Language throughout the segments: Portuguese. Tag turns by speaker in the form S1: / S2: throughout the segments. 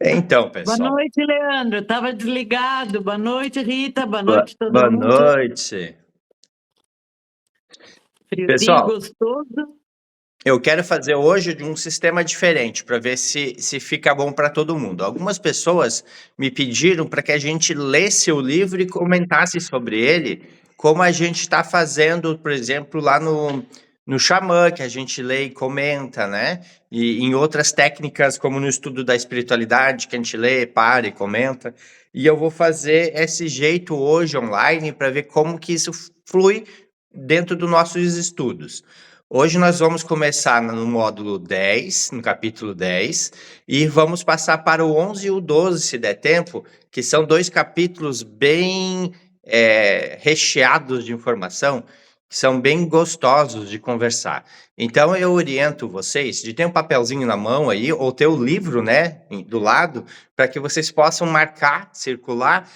S1: Então,
S2: Boa
S1: pessoal.
S2: noite, Leandro. Estava desligado. Boa noite, Rita. Boa noite, todo
S1: Boa
S2: mundo.
S1: noite.
S2: Friozinho
S1: Pessoal,
S2: gostoso.
S1: eu quero fazer hoje de um sistema diferente para ver se fica bom para todo mundo. Algumas pessoas me pediram para que a gente lesse o livro e comentasse sobre ele, como a gente está fazendo, por exemplo, lá no Xamã, que a gente lê e comenta, né? E em outras técnicas, como no estudo da espiritualidade, que a gente lê, para e comenta. E eu vou fazer esse jeito hoje online para ver como que isso flui dentro dos nossos estudos. Hoje nós vamos começar no módulo 10, no capítulo 10, e vamos passar para o 11 e o 12, se der tempo, que são dois capítulos bem recheados de informação, que são bem gostosos de conversar. Então eu oriento vocês de ter um papelzinho na mão aí, ou ter o livro, né, do lado, para que vocês possam marcar, circular.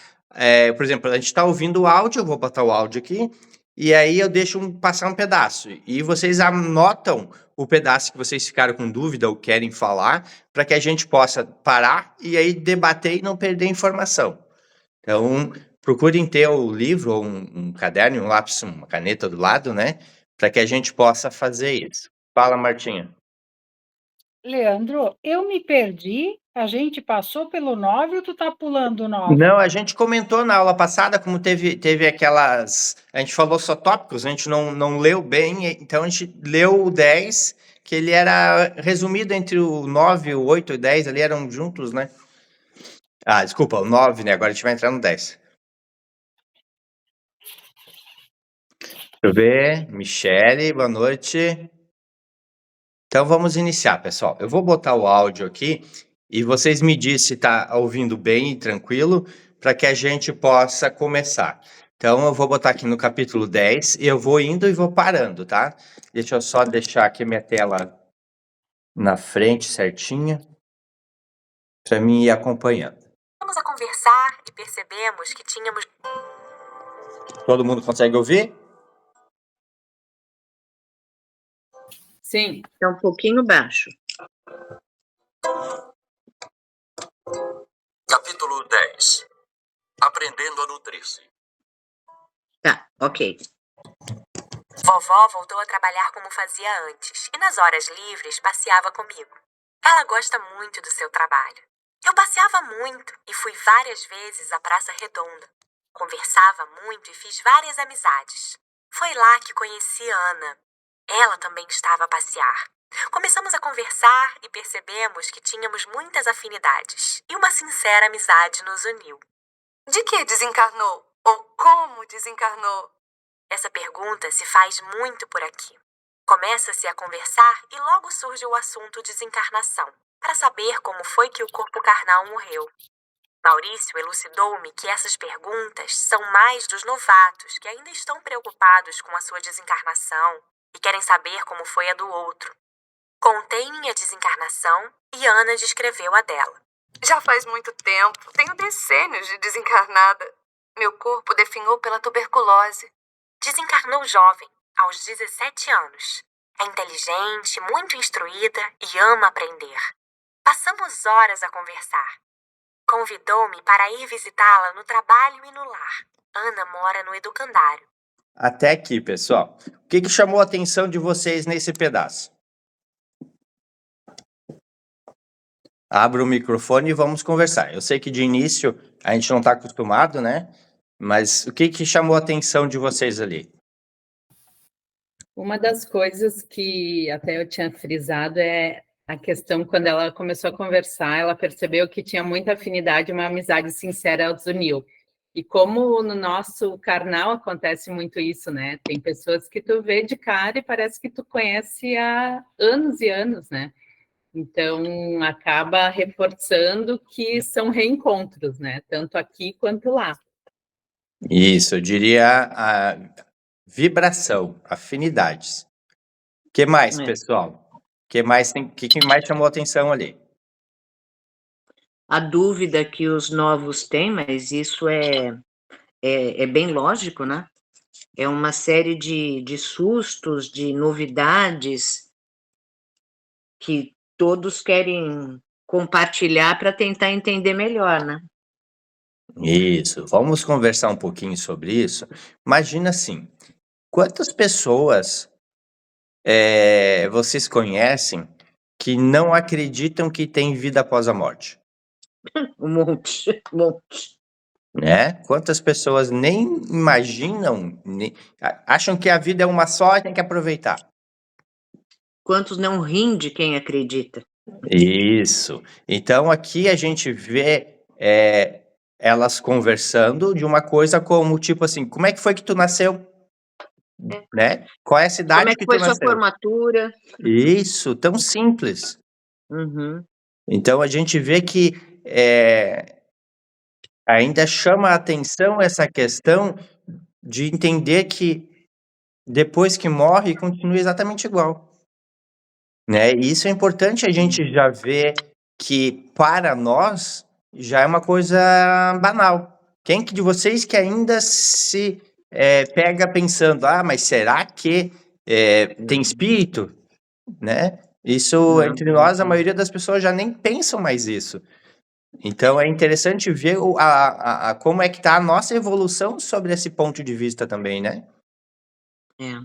S1: Por exemplo, a gente está ouvindo o áudio, eu vou botar o áudio aqui, e aí eu deixo passar um pedaço. E vocês anotam o pedaço que vocês ficaram com dúvida ou querem falar, para que a gente possa parar e aí debater e não perder informação. Então, procurem ter o livro, ou um caderno, um lápis, uma caneta do lado, né? Para que a gente possa fazer isso. Fala, Martinha.
S3: Leandro, eu me perdi. A gente passou pelo 9 ou tu tá pulando o 9?
S1: Não, a gente comentou na aula passada, como teve aquelas. A gente falou só tópicos, a gente não leu bem, então a gente leu o 10, que ele era resumido entre o 9, o 8 e o 10, ali eram juntos, né? Ah, desculpa, o 9, né? Agora a gente vai entrar no 10. Deixa eu ver. Michele, boa noite. Então vamos iniciar, pessoal. Eu vou botar o áudio aqui e vocês me dizem se está ouvindo bem e tranquilo, para que a gente possa começar. Então eu vou botar aqui no capítulo 10 e eu vou indo e vou parando, tá? Deixa eu só deixar aqui minha tela na frente certinha para mim ir acompanhando.
S4: Começamos a conversar e percebemos que tínhamos...
S1: Todo mundo consegue ouvir?
S2: Sim.
S5: É um pouquinho baixo.
S6: Capítulo 10. Aprendendo a nutrir-se.
S5: Tá, ok.
S4: Vovó voltou a trabalhar como fazia antes e nas horas livres passeava comigo. Ela gosta muito do seu trabalho. Eu passeava muito e fui várias vezes à Praça Redonda. Conversava muito e fiz várias amizades. Foi lá que conheci Ana. Ela também estava a passear. Começamos a conversar e percebemos que tínhamos muitas afinidades e uma sincera amizade nos uniu.
S7: De que desencarnou? Ou como desencarnou?
S4: Essa pergunta se faz muito por aqui. Começa-se a conversar e logo surge o assunto desencarnação, para saber como foi que o corpo carnal morreu. Maurício elucidou-me que essas perguntas são mais dos novatos que ainda estão preocupados com a sua desencarnação e querem saber como foi a do outro. Contei minha desencarnação e Ana descreveu a dela.
S7: Já faz muito tempo, tenho decênios de desencarnada. Meu corpo definhou pela tuberculose.
S4: Desencarnou jovem, aos 17 anos. É inteligente, muito instruída e ama aprender. Passamos horas a conversar. Convidou-me para ir visitá-la no trabalho e no lar. Ana mora no educandário.
S1: Até aqui, pessoal. O que chamou a atenção de vocês nesse pedaço? Abra o microfone e vamos conversar. Eu sei que de início a gente não está acostumado, né? Mas o que chamou a atenção de vocês ali?
S2: Uma das coisas que até eu tinha frisado é a questão, quando ela começou a conversar, ela percebeu que tinha muita afinidade, uma amizade sincera os uniu. E como no nosso carnal acontece muito isso, né? Tem pessoas que tu vê de cara e parece que tu conhece há anos e anos, né? Então, acaba reforçando que são reencontros, né? Tanto aqui quanto lá.
S1: Isso, eu diria a vibração, afinidades. O que mais, pessoal? O que mais chamou a atenção ali?
S5: A dúvida que os novos têm, mas isso é bem lógico, né? É uma série de sustos, de novidades que todos querem compartilhar para tentar entender melhor, né?
S1: Isso, vamos conversar um pouquinho sobre isso. Imagina assim, quantas pessoas vocês conhecem que não acreditam que tem vida após a morte?
S5: Um monte, um monte.
S1: Né? Quantas pessoas nem imaginam, acham que a vida é uma só e tem que aproveitar.
S5: Quantos não riem de quem acredita?
S1: Isso. Então aqui a gente vê elas conversando de uma coisa como, tipo assim, como é que foi que tu nasceu? Né? Qual é a
S5: Como
S1: cidade
S5: é
S1: que
S5: que
S1: tu
S5: foi sua
S1: nasceu?
S5: formatura?
S1: Isso, tão simples.
S5: Uhum.
S1: Então a gente vê que ainda chama a atenção essa questão de entender que depois que morre continua exatamente igual, né? E isso é importante a gente já ver que para nós já é uma coisa banal. Quem que de vocês que ainda se pega pensando, mas será que tem espírito, né? Isso
S5: Não.
S1: entre nós, a maioria das pessoas já nem pensam mais isso. Então é interessante ver como é que está a nossa evolução sobre esse ponto de vista também, né?
S5: É.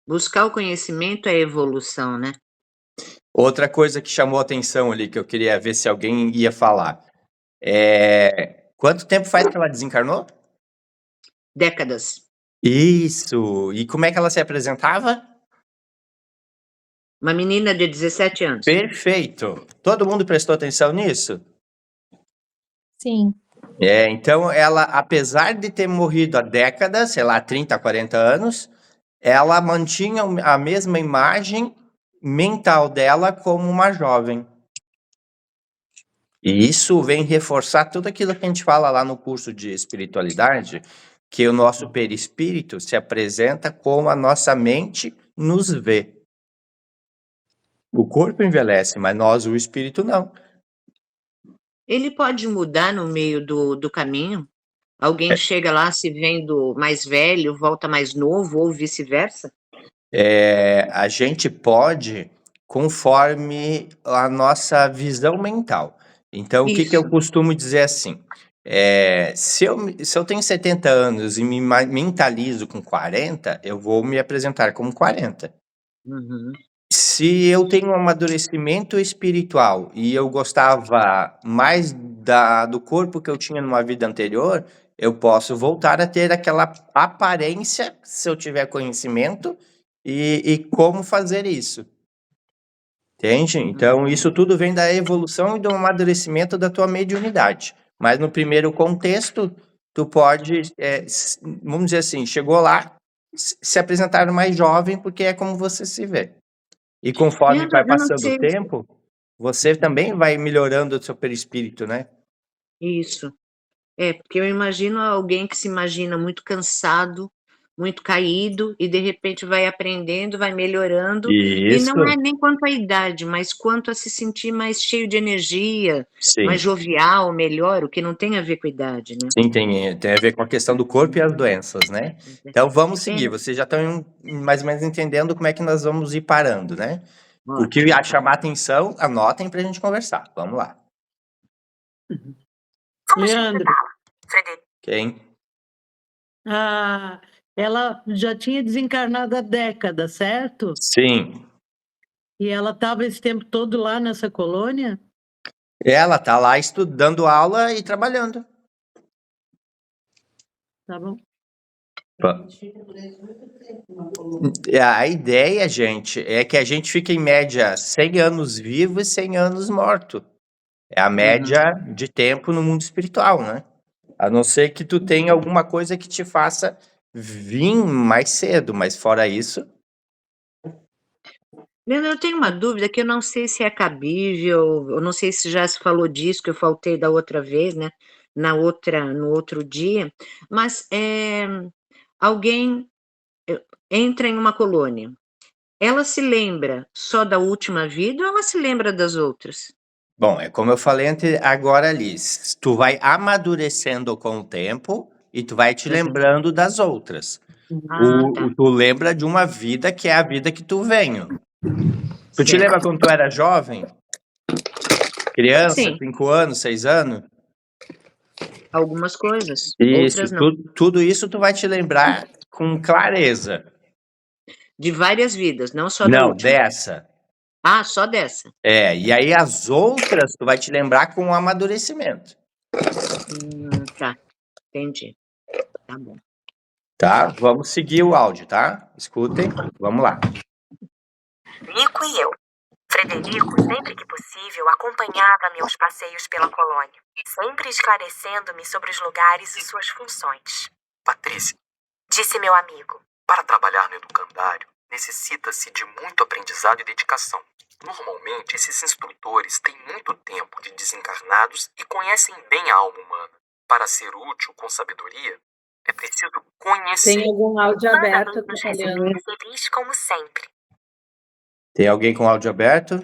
S5: Buscar o conhecimento é evolução, né?
S1: Outra coisa que chamou a atenção ali, que eu queria ver se alguém ia falar. Quanto tempo faz que ela desencarnou?
S5: Décadas.
S1: Isso! E como é que ela se apresentava?
S5: Uma menina de 17 anos.
S1: Perfeito! Todo mundo prestou atenção nisso?
S8: Sim.
S1: Então ela, apesar de ter morrido há décadas, sei lá, 30, 40 anos, ela mantinha a mesma imagem mental dela como uma jovem. E isso vem reforçar tudo aquilo que a gente fala lá no curso de espiritualidade, que o nosso perispírito se apresenta como a nossa mente nos vê. O corpo envelhece, mas nós, o espírito, não.
S5: Ele pode mudar no meio do caminho? Alguém chega lá se vendo mais velho, volta mais novo, ou vice-versa?
S1: A gente pode, conforme a nossa visão mental. Então, o que eu
S5: Isso.
S1: costumo dizer assim? Se eu tenho 70 anos e me mentalizo com 40, eu vou me apresentar como 40.
S5: Uhum.
S1: Se eu tenho um amadurecimento espiritual e eu gostava mais do corpo que eu tinha numa vida anterior, eu posso voltar a ter aquela aparência, se eu tiver conhecimento, e como fazer isso. Entende? Então, isso tudo vem da evolução e do amadurecimento da tua mediunidade. Mas no primeiro contexto, tu pode, vamos dizer assim, chegou lá, se apresentar mais jovem, porque é como você se vê. E conforme vai
S5: Eu não
S1: passando
S5: sei.
S1: o tempo, você também vai melhorando o seu perispírito, né?
S5: Isso. Porque eu imagino alguém que se imagina muito cansado, muito caído, e de repente vai aprendendo, vai melhorando, e
S1: Isso,
S5: não é nem quanto à idade, mas quanto a se sentir mais cheio de energia,
S1: sim.
S5: mais jovial, melhor, o que não tem a ver com a idade, né?
S1: Sim, tem a ver com a questão do corpo e as doenças, né? Então vamos seguir. Vocês já estão mais ou menos entendendo como é que nós vamos ir parando, né? O que
S5: Ótimo.
S1: chamar atenção, anotem pra gente conversar. Vamos lá.
S4: Vamos
S3: Leandro.
S4: completá-la, Frederico.
S1: Quem?
S3: Ela já tinha desencarnado há décadas, certo?
S1: Sim.
S3: E ela estava esse tempo todo lá nessa colônia?
S1: Ela tá lá estudando aula e trabalhando.
S3: Tá bom.
S1: A ideia, gente, é que a gente fique em média 100 anos vivo e 100 anos morto. É a média de tempo no mundo espiritual, né? A não ser que tu tenha alguma coisa que te faça vir mais cedo, mas fora isso...
S5: Leandro, eu tenho uma dúvida que eu não sei se é cabível, eu não sei se já se falou disso, que eu faltei da outra vez, né? No outro dia, mas alguém entra em uma colônia, ela se lembra só da última vida ou ela se lembra das outras?
S1: Bom, é como eu falei agora ali, tu vai amadurecendo com o tempo e tu vai te lembrando das outras.
S5: Tá.
S1: Tu lembra de uma vida que é a vida que tu veio. Tu te lembra quando tu era jovem? Criança,
S5: Sim,
S1: 5 anos, 6 anos?
S5: algumas coisas,
S1: Isso,
S5: outras não.
S1: tudo isso tu vai te lembrar com clareza.
S5: De várias vidas, não só da
S1: Não,
S5: última.
S1: dessa.
S5: Ah, só dessa.
S1: E aí as outras tu vai te lembrar com o amadurecimento,
S5: Tá, entendi. Tá bom.
S1: tá? Vamos seguir o áudio, tá? Escutem, vamos lá.
S4: Nico e eu. Frederico, sempre que possível, acompanhava-me aos passeios pela colônia, sempre esclarecendo-me sobre os lugares e suas funções.
S6: Patrícia,
S4: Disse meu amigo.
S6: para trabalhar no educandário, necessita-se de muito aprendizado e dedicação. Normalmente, esses instrutores têm muito tempo de desencarnados e conhecem bem a alma humana. Para ser útil com sabedoria, é preciso conhecer.
S2: Tem algum áudio aberto,
S4: Humanamente
S2: tá olhando?
S4: receber feliz como sempre.
S1: Tem alguém com áudio aberto?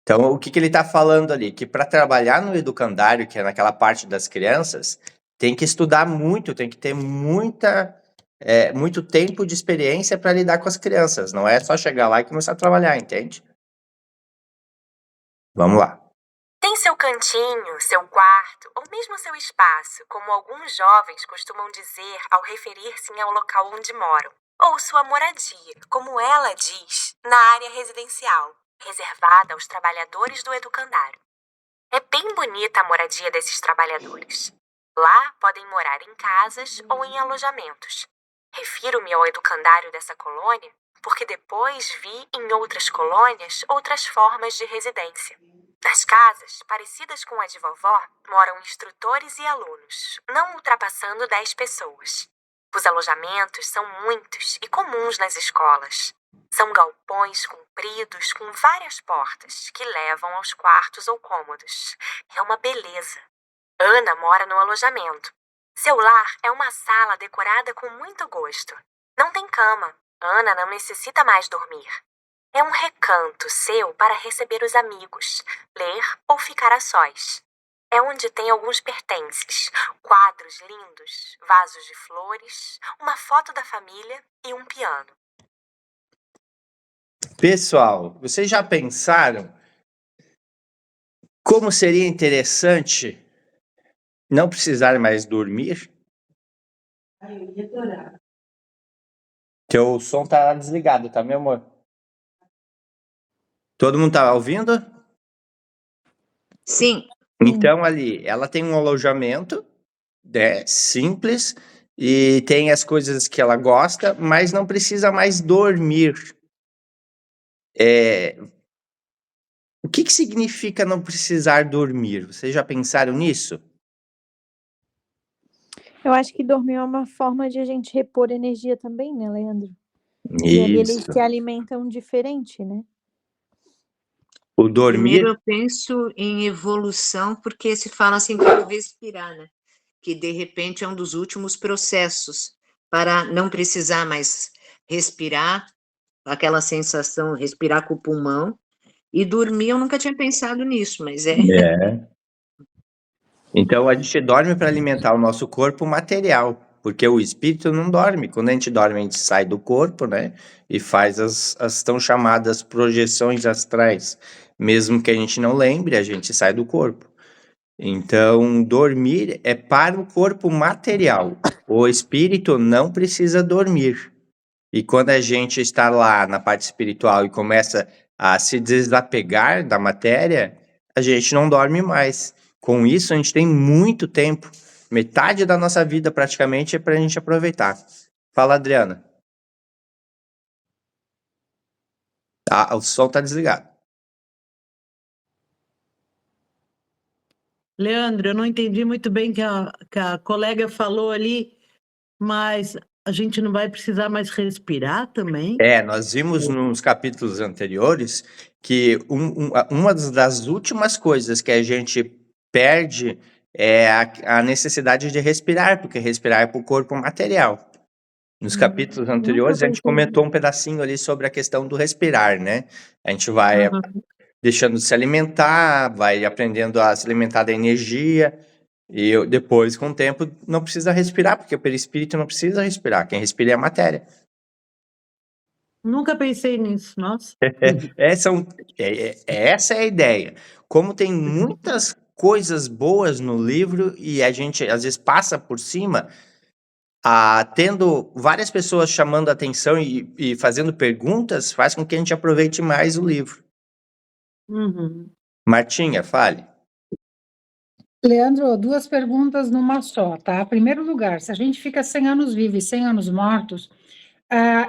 S1: Então, o que ele está falando ali? Que para trabalhar no educandário, que é naquela parte das crianças, tem que estudar muito, tem que ter muito tempo de experiência para lidar com as crianças. Não é só chegar lá e começar a trabalhar, entende? Vamos lá.
S4: Tem seu cantinho, seu quarto ou mesmo seu espaço, como alguns jovens costumam dizer ao referir-se ao local onde moram. Ou sua moradia, como ela diz, na área residencial, reservada aos trabalhadores do educandário. É bem bonita a moradia desses trabalhadores. Lá podem morar em casas ou em alojamentos. Refiro-me ao educandário dessa colônia porque depois vi em outras colônias outras formas de residência. Nas casas, parecidas com a de vovó, moram instrutores e alunos, não ultrapassando 10 pessoas. Os alojamentos são muitos e comuns nas escolas. São galpões compridos com várias portas que levam aos quartos ou cômodos. É uma beleza. Ana mora no alojamento. Seu lar é uma sala decorada com muito gosto. Não tem cama. Ana não necessita mais dormir. É um recanto seu para receber os amigos, ler ou ficar a sós. É onde tem alguns pertences, quadros lindos, vasos de flores, uma foto da família e um piano.
S1: Pessoal, vocês já pensaram como seria interessante não precisar mais dormir?
S9: Eu ia adorar.
S1: Teu som tá desligado, tá, meu amor? Todo mundo tá ouvindo?
S5: Sim,
S1: Então, ali, ela tem um alojamento, simples, e tem as coisas que ela gosta, mas não precisa mais dormir. O que significa não precisar dormir? Vocês já pensaram nisso?
S8: Eu acho que dormir é uma forma de a gente repor energia também, né, Leandro? E ali eles
S1: Isso.
S8: se alimentam diferente, né?
S1: O dormir,
S5: primeiro eu penso em evolução, porque se fala assim para respirar, né? Que de repente é um dos últimos processos para não precisar mais respirar, aquela sensação, respirar com o pulmão. E dormir, eu nunca tinha pensado nisso, mas
S1: Então, a gente dorme para alimentar o nosso corpo material, porque o espírito não dorme. Quando a gente dorme, a gente sai do corpo, né? E faz as tão chamadas projeções astrais. Mesmo que a gente não lembre, a gente sai do corpo. Então, dormir é para o corpo material. O espírito não precisa dormir. E quando a gente está lá na parte espiritual e começa a se desapegar da matéria, a gente não dorme mais. Com isso, a gente tem muito tempo. Metade da nossa vida, praticamente, é para a gente aproveitar. Fala, Adriana. O som está desligado.
S9: Leandro, eu não entendi muito bem que a colega falou ali, mas a gente não vai precisar mais respirar também?
S1: Nós vimos nos capítulos anteriores que uma das últimas coisas que a gente perde é a necessidade de respirar, porque respirar é para o corpo material. Nos capítulos anteriores, a gente comentou um pedacinho ali sobre a questão do respirar, né? A gente vai deixando de se alimentar, vai aprendendo a se alimentar da energia, e depois, com o tempo, não precisa respirar, porque o perispírito não precisa respirar. Quem respira é a matéria.
S9: Nunca pensei nisso, nossa.
S1: Essa é a ideia. Como tem muitas coisas boas no livro e a gente às vezes passa por cima, tendo várias pessoas chamando a atenção e fazendo perguntas, faz com que a gente aproveite mais o livro.
S9: Uhum.
S1: Martinha, fale.
S3: Leandro, 2 perguntas numa só, tá? Primeiro lugar, se a gente fica 100 anos vivos e 100 anos mortos,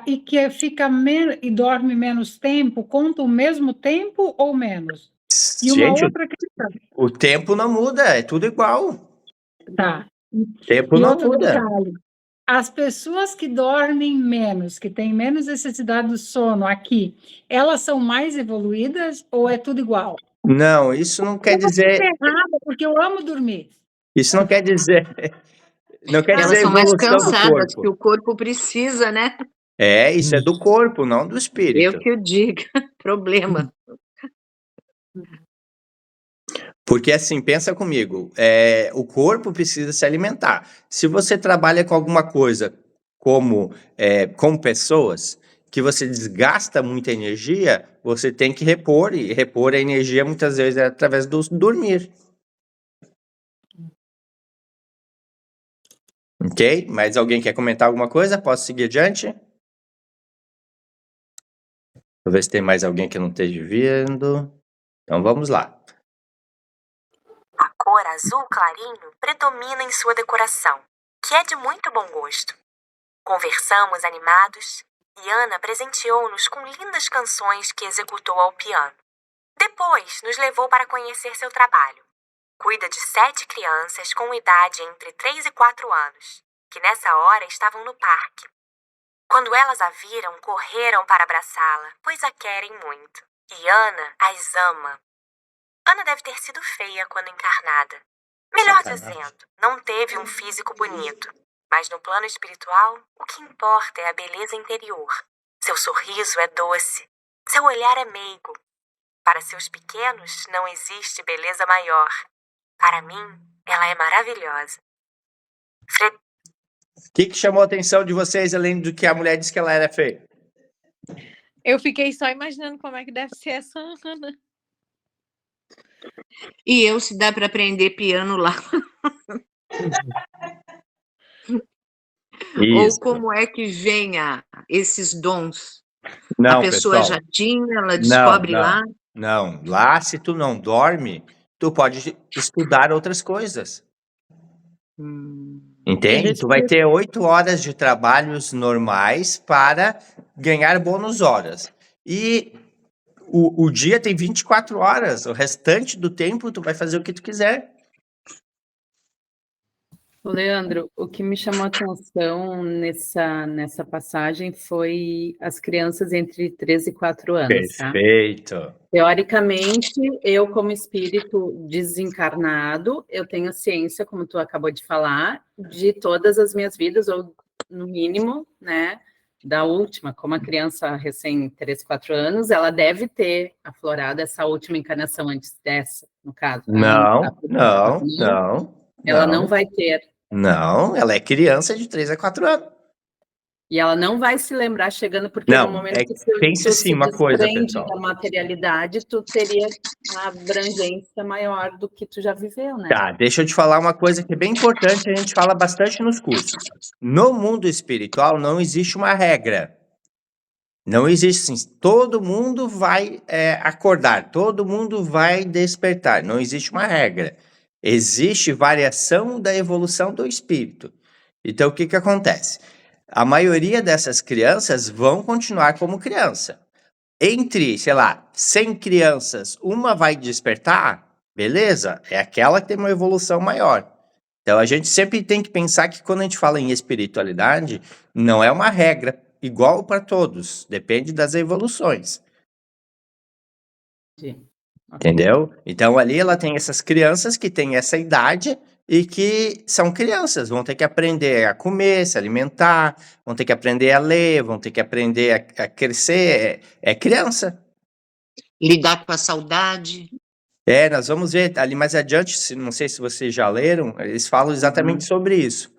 S3: e que e dorme menos tempo, conta o mesmo tempo ou menos? E uma
S1: Gente,
S3: outra questão,
S1: o tempo não muda, é tudo igual.
S3: tá?
S1: O tempo
S3: E
S1: não
S3: outro
S1: muda.
S3: detalhe, as pessoas que dormem menos, que têm menos necessidade do sono aqui, elas são mais evoluídas ou é tudo igual?
S1: Não, isso não quer
S3: Eu vou
S1: dizer.
S3: ser errada, porque eu amo dormir.
S1: Isso não quer dizer. Não quer
S5: Elas
S1: dizer
S5: são mais
S1: evolução do
S5: cansadas, que
S1: corpo.
S5: o corpo precisa, né?
S1: Isso é do corpo, não do
S5: Eu
S1: espírito.
S5: que o diga, problema.
S1: Porque assim, pensa comigo, o corpo precisa se alimentar. Se você trabalha com alguma coisa com pessoas, que você desgasta muita energia, você tem que repor, e repor a energia muitas vezes é através do dormir. Ok? Mas alguém quer comentar alguma coisa? Posso seguir adiante? Vou ver se tem mais alguém que não esteja vendo. Então vamos lá.
S4: A cor azul clarinho predomina em sua decoração, que é de muito bom gosto. Conversamos animados e Ana presenteou-nos com lindas canções que executou ao piano. Depois, nos levou para conhecer seu trabalho. Cuida de 7 crianças com idade entre 3 e 4 anos, que nessa hora estavam no parque. Quando elas a viram, correram para abraçá-la, pois a querem muito. E Ana as ama. Ana deve ter sido feia quando encarnada. Melhor dizendo, não teve um físico bonito. Mas no plano espiritual, o que importa é a beleza interior. Seu sorriso é doce. Seu olhar é meigo. Para seus pequenos, não existe beleza maior. Para mim, ela é maravilhosa.
S1: O que chamou a atenção de vocês, além do que a mulher disse que ela era feia?
S8: Eu fiquei só imaginando como é que deve ser essa Ana.
S5: E eu, se dá para aprender piano lá. Ou como é que vem esses dons?
S1: Não,
S5: a pessoa
S1: pessoal,
S5: já tinha, ela descobre lá?
S1: Não, lá se tu não dorme, tu pode estudar outras coisas. Entende? Tu vai ter 8 horas de trabalhos normais para ganhar bônus horas. E o dia tem 24 horas. O restante do tempo tu vai fazer o que tu quiser.
S2: Leandro, o que me chamou a atenção nessa passagem foi as crianças entre 3 e 4 anos, tá?
S1: Perfeito.
S2: Teoricamente, eu como espírito desencarnado, eu tenho ciência, como tu acabou de falar, de todas as minhas vidas, ou no mínimo, né, da última, como a criança recém 3, 4 anos, ela deve ter aflorado essa última encarnação antes dessa, no caso.
S1: Não.
S2: Ela não vai ter.
S1: Não, ela é criança de 3 a 4 anos.
S2: E ela não vai se lembrar chegando, porque no momento que
S1: pense assim, uma coisa, pessoal.
S2: da materialidade, tu teria uma abrangência maior do que tu já viveu, né?
S1: Tá, deixa eu te falar uma coisa que é bem importante, a gente fala bastante nos cursos. No mundo espiritual não existe uma regra. Não existe assim, todo mundo vai acordar, todo mundo vai despertar. Não existe uma regra. Existe variação da evolução do espírito. Então, o que acontece? A maioria dessas crianças vão continuar como criança. Entre, sei lá, 100 crianças, uma vai despertar, beleza? É aquela que tem uma evolução maior. Então, a gente sempre tem que pensar que quando a gente fala em espiritualidade, não é uma regra igual para todos. Depende das evoluções.
S2: Sim.
S1: Entendeu? Então, ali ela tem essas crianças que têm essa idade e que são crianças, vão ter que aprender a comer, se alimentar, vão ter que aprender a ler, vão ter que aprender a crescer, é criança.
S5: Lidar com a saudade.
S1: Nós vamos ver ali mais adiante, não sei se vocês já leram, eles falam exatamente sobre isso.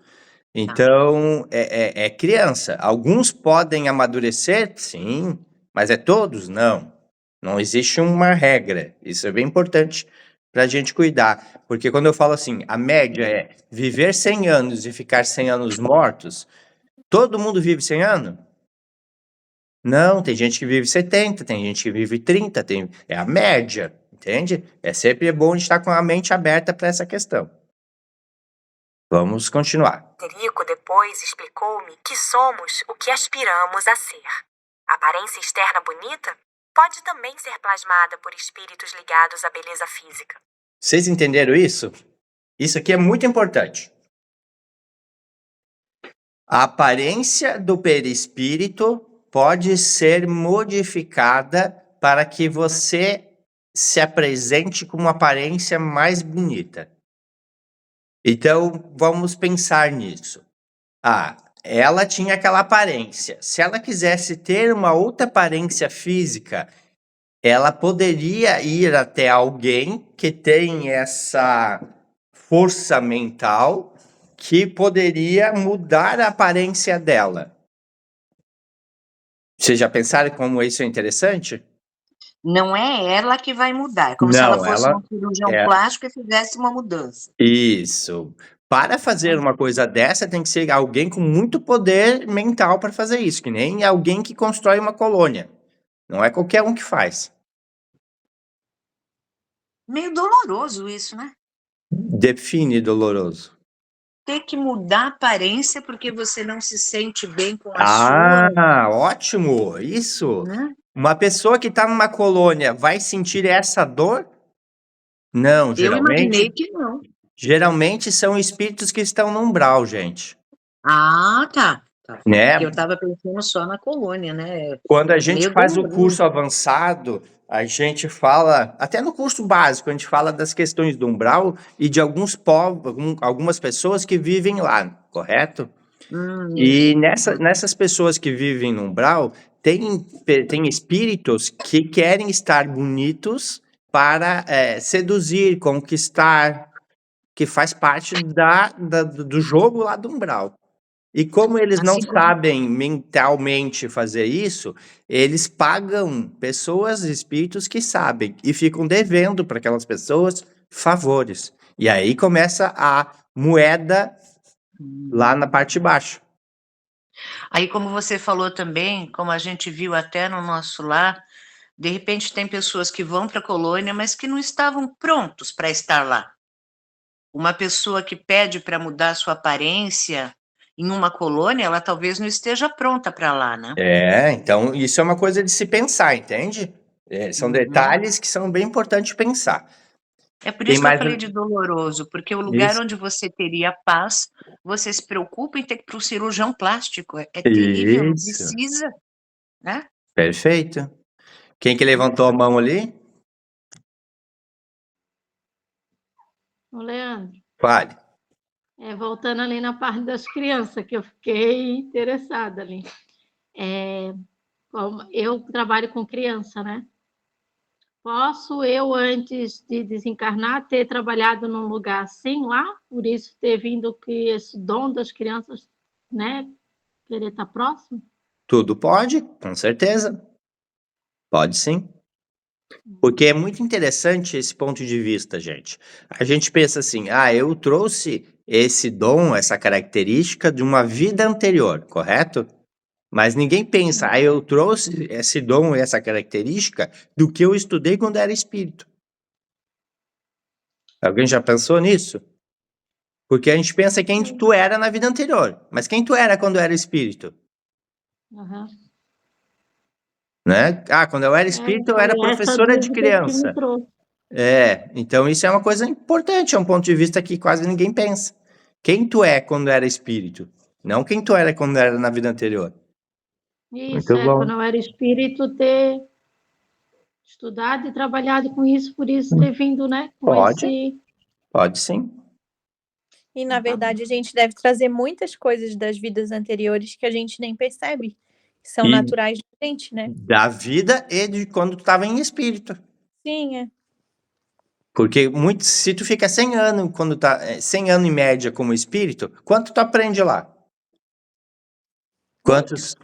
S1: Então, é criança. Alguns podem amadurecer, sim, mas é todos? Não. Não existe uma regra. Isso é bem importante para a gente cuidar. Porque quando eu falo assim, a média é viver 100 anos e ficar 100 anos mortos, todo mundo vive 100 anos? Não, tem gente que vive 70, tem gente que vive 30, é a média, entende? É sempre bom a gente estar com a mente aberta para essa questão. Vamos continuar.
S4: Frederico depois explicou-me que somos o que aspiramos a ser. A aparência externa bonita pode também ser plasmada por espíritos ligados à beleza física.
S1: Vocês entenderam isso? Isso aqui é muito importante. A aparência do perispírito pode ser modificada para que você se apresente com uma aparência mais bonita. Então, vamos pensar nisso. Ela tinha aquela aparência. Se ela quisesse ter uma outra aparência física, ela poderia ir até alguém que tem essa força mental que poderia mudar a aparência dela. Vocês já pensaram como isso é interessante?
S5: Não é ela que vai mudar, é como se ela fosse um cirurgião plástico e fizesse uma mudança.
S1: Isso. Para fazer uma coisa dessa, tem que ser alguém com muito poder mental para fazer isso, que nem alguém que constrói uma colônia. Não é qualquer um que faz.
S5: Meio doloroso isso, né?
S1: Define doloroso.
S5: Ter que mudar a aparência porque você não se sente bem com a sua.
S1: Ótimo! Isso!
S5: Né?
S1: Uma pessoa que está numa colônia vai sentir essa dor? Não,
S5: Eu imaginei que não.
S1: Geralmente são espíritos que estão no umbral, gente.
S5: Tá.
S1: Né?
S5: Porque eu estava pensando só na colônia, né?
S1: Quando a gente faz o curso avançado, a gente fala, até no curso básico, a gente fala das questões do umbral e de alguns povos, algumas pessoas que vivem lá, correto? E nessas pessoas que vivem no umbral, tem espíritos que querem estar bonitos para seduzir, conquistar, que faz parte do jogo lá do umbral. E como eles não sabem mentalmente fazer isso, eles pagam pessoas, espíritos que sabem, e ficam devendo para aquelas pessoas favores. E aí começa a moeda lá na parte de baixo.
S5: Aí, como você falou também, como a gente viu até no nosso lar, de repente tem pessoas que vão para a colônia, mas que não estavam prontos para estar lá. Uma pessoa que pede para mudar sua aparência em uma colônia, ela talvez não esteja pronta para lá, né?
S1: Então isso é uma coisa de se pensar, entende? São detalhes que são bem importantes pensar.
S5: É por isso que eu falei de doloroso, porque o lugar onde você teria paz, você se preocupa em ter que ir para o cirurgião plástico. É terrível, não precisa, né?
S1: Perfeito. Quem que levantou a mão ali?
S10: Ô, Leandro.
S1: Fale.
S10: Voltando ali na parte das crianças, que eu fiquei interessada ali. Eu trabalho com criança, né? Posso eu, antes de desencarnar, ter trabalhado num lugar assim lá? Por isso ter vindo que esse dom das crianças, né? Querer estar próximo?
S1: Tudo pode, com certeza. Pode sim. Porque é muito interessante esse ponto de vista, gente. A gente pensa assim, eu trouxe esse dom, essa característica de uma vida anterior, correto? Mas ninguém pensa, eu trouxe esse dom, essa característica do que eu estudei quando era espírito. Alguém já pensou nisso? Porque a gente pensa quem tu era na vida anterior, mas quem tu era quando era espírito? Né? Quando eu era espírito, eu era professora de criança. Então isso é uma coisa importante, é um ponto de vista que quase ninguém pensa. Quem tu é quando era espírito, não quem tu era quando era na vida anterior.
S10: Isso, quando eu era espírito, ter estudado e trabalhado com isso, por isso ter vindo, né?
S1: Pode sim.
S8: E, na verdade, a gente deve trazer muitas coisas das vidas anteriores que a gente nem percebe, que são naturais da gente, né?
S1: Da vida e de quando tu estava em espírito.
S8: Sim,
S1: Porque se tu fica 100 anos, 100 anos em média como espírito, quanto tu aprende lá?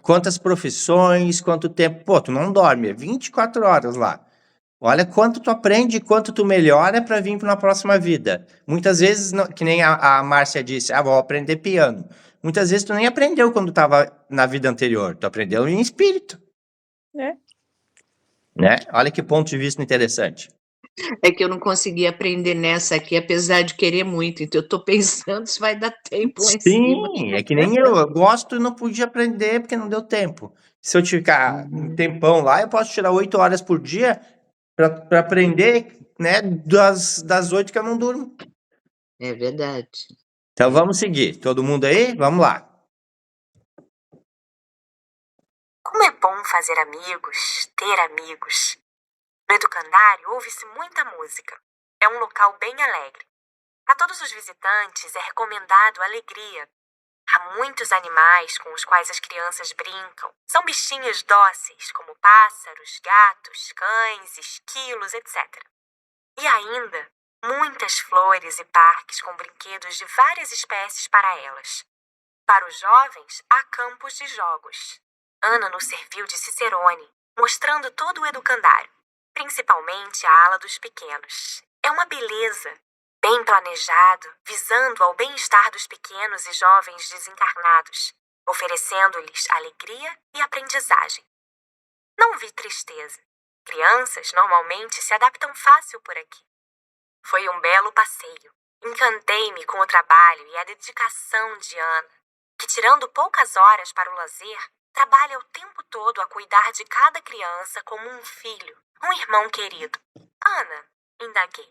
S1: Quantas profissões, quanto tempo? Pô, tu não dorme, é 24 horas lá. Olha quanto tu aprende e quanto tu melhora para vir para uma próxima vida. Muitas vezes, que nem a Márcia disse, vou aprender piano. Muitas vezes tu nem aprendeu quando estava na vida anterior, tu aprendeu em espírito. Né? Olha que ponto de vista interessante.
S5: É que eu não consegui aprender nessa aqui, apesar de querer muito. Então, eu estou pensando se vai dar tempo lá em cima.
S1: Sim, é que nem eu gosto e não pude aprender porque não deu tempo. Se eu ficar um tempão lá, eu posso tirar 8 horas por dia para aprender, né, das 8 que eu não durmo.
S5: É verdade.
S1: Então vamos seguir. Todo mundo aí? Vamos lá.
S4: Como é bom fazer amigos, ter amigos. No educandário ouve-se muita música. É um local bem alegre. A todos os visitantes é recomendado alegria. Há muitos animais com os quais as crianças brincam. São bichinhos dóceis, como pássaros, gatos, cães, esquilos, etc. E ainda, muitas flores e parques com brinquedos de várias espécies para elas. Para os jovens, há campos de jogos. Ana nos serviu de cicerone, mostrando todo o educandário, principalmente a ala dos pequenos. É uma beleza, bem planejado, visando ao bem-estar dos pequenos e jovens desencarnados, oferecendo-lhes alegria e aprendizagem. Não vi tristeza. Crianças normalmente se adaptam fácil por aqui. Foi um belo passeio. Encantei-me com o trabalho e a dedicação de Ana, que, tirando poucas horas para o lazer, trabalha o tempo todo a cuidar de cada criança como um filho, um irmão querido. Ana, indaguei,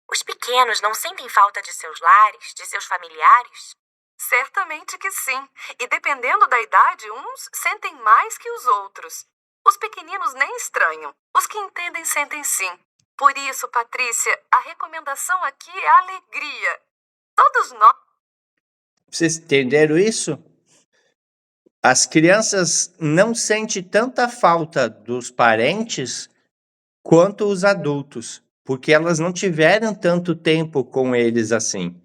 S4: os pequenos não sentem falta de seus lares, de seus familiares?
S7: Certamente que sim. E dependendo da idade, uns sentem mais que os outros. Os pequeninos nem estranham. Os que entendem sentem sim. Por isso, Patrícia, a recomendação aqui é alegria. Todos nós...
S1: Vocês entenderam isso? As crianças não sentem tanta falta dos parentes quanto os adultos, porque elas não tiveram tanto tempo com eles assim,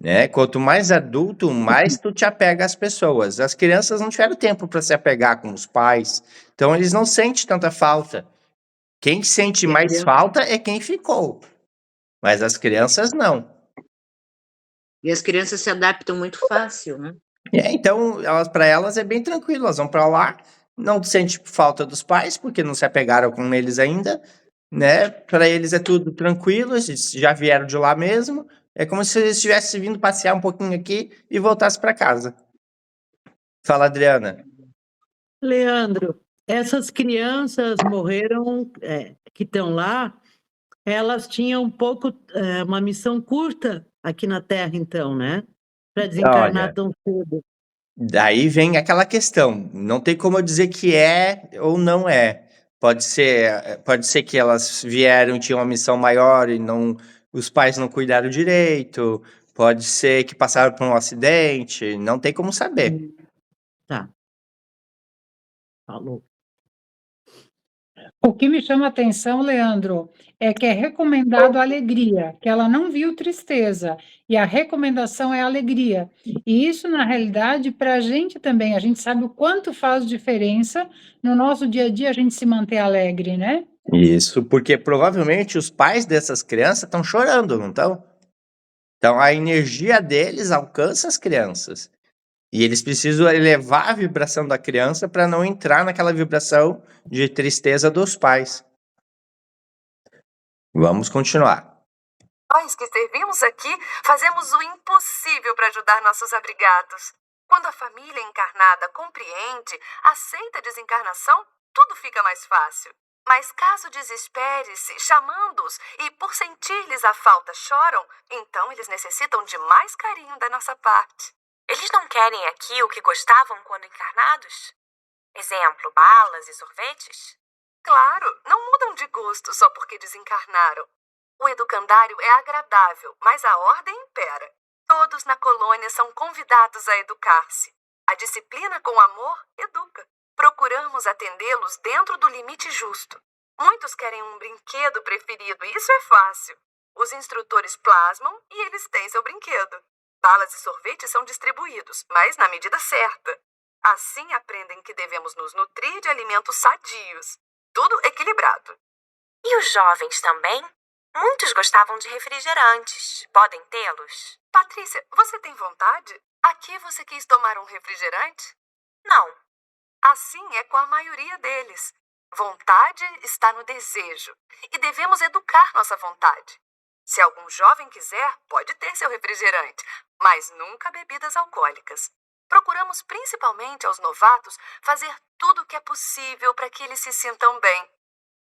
S1: né? Quanto mais adulto, mais tu te apega às pessoas. As crianças não tiveram tempo para se apegar com os pais, então eles não sentem tanta falta. Quem sente mais falta é quem ficou, mas as crianças não.
S5: E as crianças se adaptam muito fácil, né?
S1: Então, para elas é bem tranquilo, elas vão para lá, não sente falta dos pais, porque não se apegaram com eles ainda, né? Para eles é tudo tranquilo, eles já vieram de lá mesmo, é como se eles tivessem vindo passear um pouquinho aqui e voltassem para casa. Fala, Adriana.
S9: Leandro, essas crianças morreram, que estão lá, elas tinham uma missão curta aqui na Terra, então, né? Para desencarnar tão cedo.
S1: Daí vem aquela questão, não tem como eu dizer que é ou não é. Pode ser que elas vieram e tinham uma missão maior e os pais não cuidaram direito, pode ser que passaram por um acidente, não tem como saber.
S9: Tá. Falou.
S3: O que me chama a atenção, Leandro, é que é recomendado alegria, que ela não viu tristeza, e a recomendação é alegria. E isso, na realidade, para a gente também, a gente sabe o quanto faz diferença no nosso dia a dia a gente se manter alegre, né?
S1: Isso, porque provavelmente os pais dessas crianças estão chorando, não estão? Então a energia deles alcança as crianças. E eles precisam elevar a vibração da criança para não entrar naquela vibração de tristeza dos pais. Vamos continuar.
S7: Nós que servimos aqui fazemos o impossível para ajudar nossos abrigados. Quando a família encarnada compreende, aceita a desencarnação, tudo fica mais fácil. Mas caso desespere-se, chamando-os e por sentir-lhes a falta choram, então eles necessitam de mais carinho da nossa parte.
S4: Eles não querem aqui o que gostavam quando encarnados? Exemplo, balas e sorvetes?
S7: Claro, não mudam de gosto só porque desencarnaram. O educandário é agradável, mas a ordem impera. Todos na colônia são convidados a educar-se. A disciplina com amor educa. Procuramos atendê-los dentro do limite justo. Muitos querem um brinquedo preferido, isso é fácil. Os instrutores plasmam e eles têm seu brinquedo. Balas e sorvetes são distribuídos, mas na medida certa. Assim aprendem que devemos nos nutrir de alimentos sadios. Tudo equilibrado.
S4: E os jovens também? Muitos gostavam de refrigerantes. Podem tê-los?
S7: Patrícia, você tem vontade? Aqui você quis tomar um refrigerante?
S4: Não.
S7: Assim é com a maioria deles. Vontade está no desejo. E devemos educar nossa vontade. Se algum jovem quiser, pode ter seu refrigerante, mas nunca bebidas alcoólicas. Procuramos principalmente aos novatos fazer tudo o que é possível para que eles se sintam bem.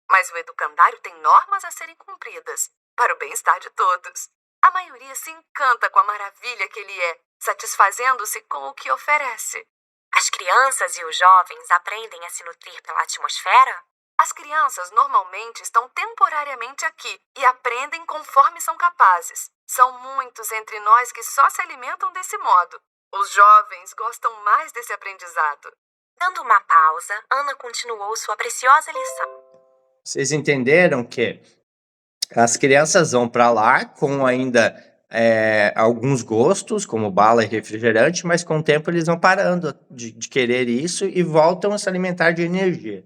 S7: Mas o educandário tem normas a serem cumpridas, para o bem-estar de todos. A maioria se encanta com a maravilha que ele é, satisfazendo-se com o que oferece.
S4: As crianças e os jovens aprendem a se nutrir pela atmosfera?
S7: As crianças normalmente estão temporariamente aqui e aprendem conforme são capazes. São muitos entre nós que só se alimentam desse modo. Os jovens gostam mais desse aprendizado.
S4: Dando uma pausa, Ana continuou sua preciosa lição.
S1: Vocês entenderam que as crianças vão para lá com ainda alguns gostos, como bala e refrigerante, mas com o tempo eles vão parando de querer isso e voltam a se alimentar de energia.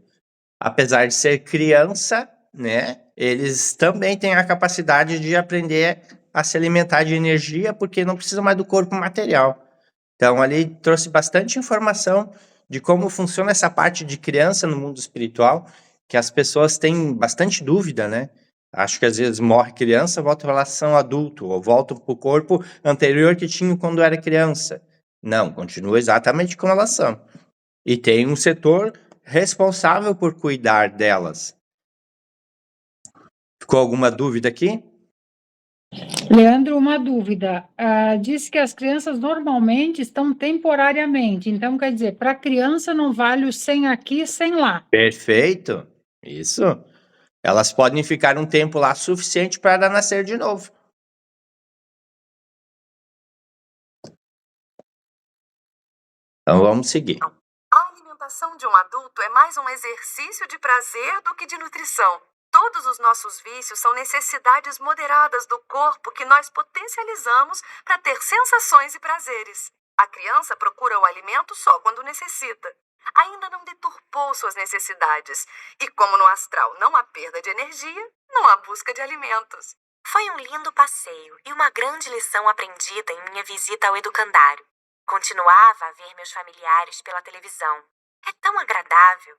S1: Apesar de ser criança, né, eles também têm a capacidade de aprender a se alimentar de energia, porque não precisa mais do corpo material. Então, ali trouxe bastante informação de como funciona essa parte de criança no mundo espiritual, que as pessoas têm bastante dúvida, né? Acho que às vezes morre criança, volta para relação adulto, ou volta para o corpo anterior que tinha quando era criança. Não, continua exatamente como elas são. E tem um setor responsável por cuidar delas. Ficou alguma dúvida aqui?
S3: Leandro, uma dúvida. Diz que as crianças normalmente estão temporariamente. Então, quer dizer, para a criança não vale o 100 aqui, 100 lá.
S1: Perfeito. Isso. Elas podem ficar um tempo lá suficiente para nascer de novo. Então, vamos seguir.
S7: A alimentação de um adulto é mais um exercício de prazer do que de nutrição. Todos os nossos vícios são necessidades moderadas do corpo que nós potencializamos para ter sensações e prazeres. A criança procura o alimento só quando necessita. Ainda não deturpou suas necessidades. E como no astral não há perda de energia, não há busca de alimentos.
S4: Foi um lindo passeio e uma grande lição aprendida em minha visita ao educandário. Continuava a ver meus familiares pela televisão. É tão agradável.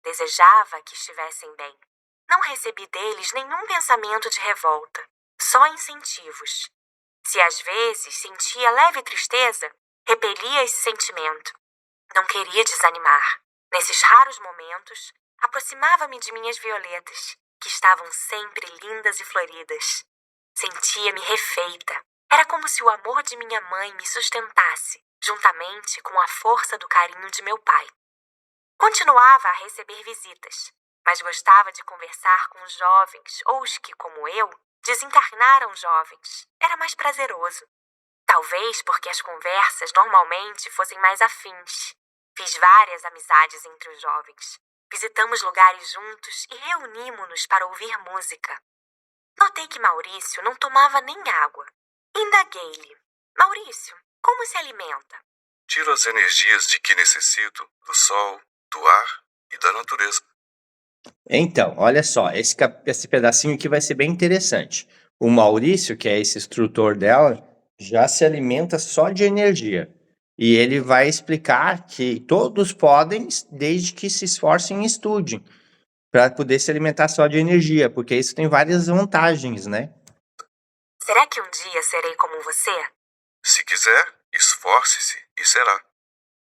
S4: Desejava que estivessem bem. Não recebi deles nenhum pensamento de revolta, só incentivos. Se às vezes sentia leve tristeza, repelia esse sentimento. Não queria desanimar. Nesses raros momentos, aproximava-me de minhas violetas, que estavam sempre lindas e floridas. Sentia-me refeita. Era como se o amor de minha mãe me sustentasse, juntamente com a força do carinho de meu pai. Continuava a receber visitas, mas gostava de conversar com os jovens ou os que, como eu, desencarnaram jovens. Era mais prazeroso. Talvez porque as conversas normalmente fossem mais afins. Fiz várias amizades entre os jovens. Visitamos lugares juntos e reunimos-nos para ouvir música. Notei que Maurício não tomava nem água. Indaguei-lhe: Maurício, como se alimenta?
S11: Tiro as energias de que necessito do sol, do ar e da natureza.
S1: Então, olha só, esse pedacinho aqui vai ser bem interessante. O Maurício, que é esse instrutor dela, já se alimenta só de energia. E ele vai explicar que todos podem, desde que se esforcem e estudem, para poder se alimentar só de energia, porque isso tem várias vantagens, né?
S4: Será que um dia serei como você?
S11: Se quiser, esforce-se e será.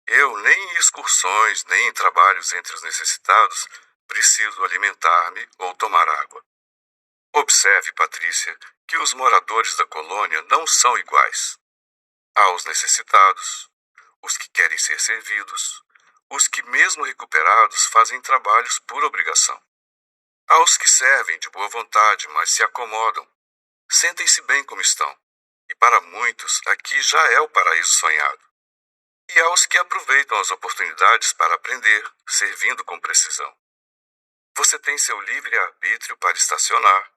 S11: Eu nem em excursões, nem em trabalhos entre os necessitados, preciso alimentar-me ou tomar água. Observe, Patrícia, que os moradores da colônia não são iguais. Há os necessitados, os que querem ser servidos, os que, mesmo recuperados, fazem trabalhos por obrigação. Há os que servem de boa vontade, mas se acomodam. Sentem-se bem como estão. E para muitos, aqui já é o paraíso sonhado. E há os que aproveitam as oportunidades para aprender, servindo com precisão. Você tem seu livre-arbítrio para estacionar,